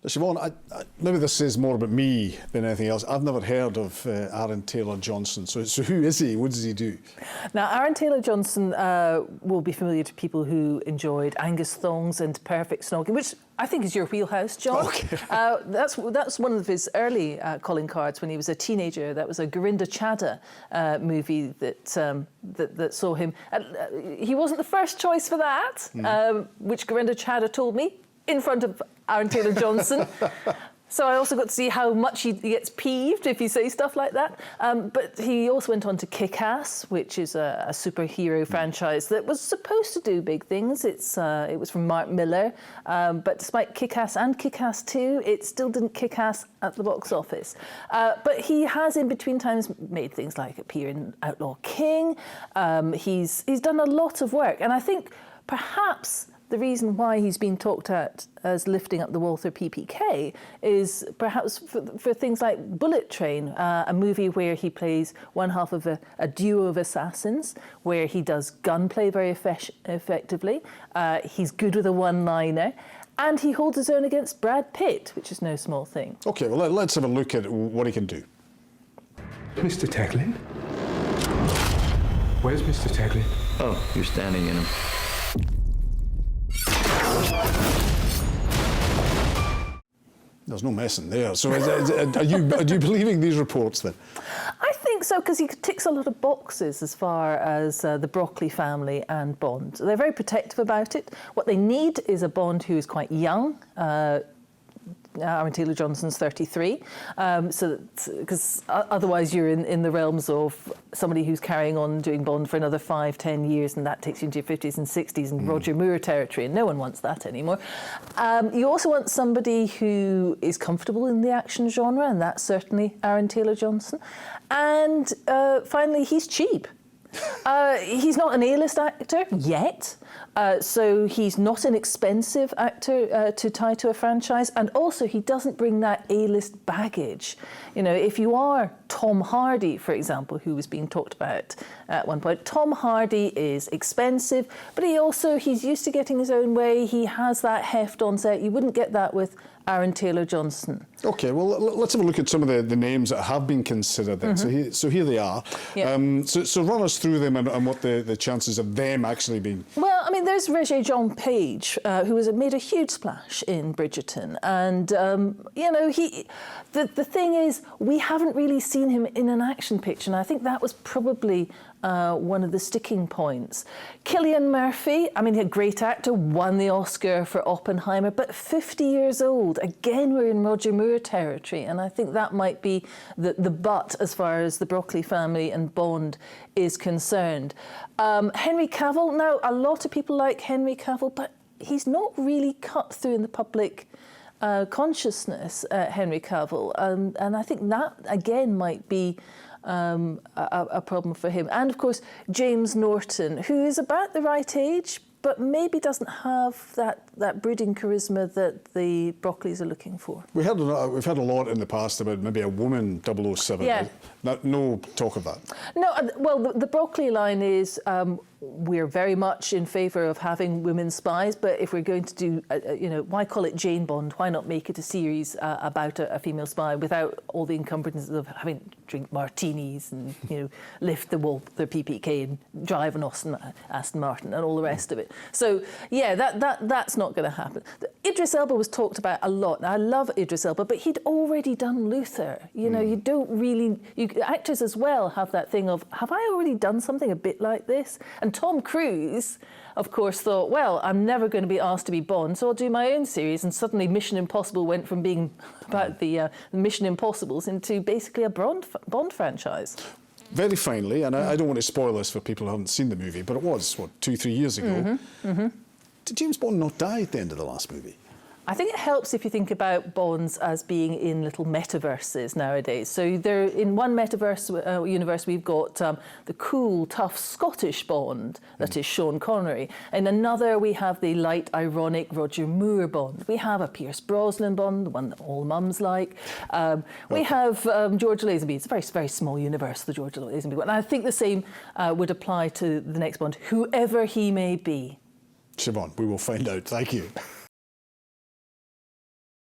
Siobhan, maybe this says more about me than anything else. I've never heard of Aaron Taylor-Johnson. So who is he? What does he do? Now, Aaron Taylor-Johnson will be familiar to people who enjoyed Angus Thongs and Perfect Snogging, which I think is your wheelhouse, John. Okay. That's one of his early calling cards when he was a teenager. That was a Gurinder Chadha movie that saw him. He wasn't the first choice for that, which Gurinder Chadha told me, in front of Aaron Taylor-Johnson. So I also got to see how much he gets peeved if you say stuff like that. But he also went on to Kick-Ass, which is a superhero franchise that was supposed to do big things. It was from Mark Millar. But despite Kick-Ass and Kick-Ass 2, it still didn't kick ass at the box office. But he has in between times made things like appear in Outlaw King. He's done a lot of work. And I think perhaps the reason why he's been talked at as lifting up the Walther PPK is perhaps for things like Bullet Train, a movie where he plays one half of a duo of assassins, where he does gunplay very effectively. He's good with a one-liner, and he holds his own against Brad Pitt, which is no small thing. OK, well, let's have a look at what he can do. Mr. Teglin? Where's Mr. Teglin? Oh, you're standing in him. There's no messing there. So are you believing these reports then? I think so, because he ticks a lot of boxes as far as the Broccoli family and Bond. They're very protective about it. What they need is a Bond who is quite young. Aaron Taylor-Johnson's 33, because otherwise you're in the realms of somebody who's carrying on doing Bond for another 5-10 years, and that takes you into your 50s and 60s and Roger Moore territory, and no one wants that anymore. You also want somebody who is comfortable in the action genre, and that's certainly Aaron Taylor-Johnson. And finally, he's cheap. He's not an A-list actor yet, so he's not an expensive actor to tie to a franchise, and also he doesn't bring that A-list baggage. You know, if you are Tom Hardy, for example, who was being talked about at one point, Tom Hardy is expensive, but he's used to getting his own way. He has that heft on set. You wouldn't get that with Aaron Taylor-Johnson. OK, well, let's have a look at some of the names that have been considered then. So here they are. Yep. So run us through them and what the chances of them actually being. Well, I mean, there's Regé-Jean Page, who has made a huge splash in Bridgerton. And, you know, the thing is, we haven't really seen him in an action picture. And I think that was probably one of the sticking points. Cillian Murphy, I mean, a great actor, won the Oscar for Oppenheimer, but 50 years old. Again, we're in Roger Moore territory, and I think that might be the but as far as the Broccoli family and Bond is concerned. Henry Cavill, now, a lot of people like Henry Cavill, but he's not really cut through in the public consciousness, Henry Cavill, and I think that, again, might be a problem for him. And of course, James Norton, who is about the right age, but maybe doesn't have that brooding charisma that the Broccoli's are looking for. We've had a lot in the past about maybe a woman 007. Yeah. No talk of that. No, well, the Broccoli line is we're very much in favour of having women spies, but if we're going to do, you know, why call it Jane Bond? Why not make it a series about a female spy without all the encumbrances of having to drink martinis and, you know, lift the Walther PPK and drive an Aston Martin and all the rest of it. So, yeah, that's not going to happen. Idris Elba was talked about a lot. Now, I love Idris Elba, but he'd already done Luther. You know, you don't really... actors as well have that thing of, have I already done something a bit like this? And Tom Cruise, of course, thought, well, I'm never going to be asked to be Bond, so I'll do my own series. And suddenly Mission Impossible went from being about the Mission Impossibles into basically a Bond franchise. Very finally, and I don't want to spoil this for people who haven't seen the movie, but it was, 2-3 years ago. Did James Bond not die at the end of the last movie? I think it helps if you think about Bonds as being in little metaverses nowadays. So there, in one metaverse universe, we've got the cool, tough Scottish Bond, that is Sean Connery. In another, we have the light, ironic Roger Moore Bond. We have a Pierce Brosnan Bond, the one that all mums like. We have George Lazenby. It's a very, very small universe, the George Lazenby one. And I think the same would apply to the next Bond, whoever he may be. Siobhan, we will find out. Thank you.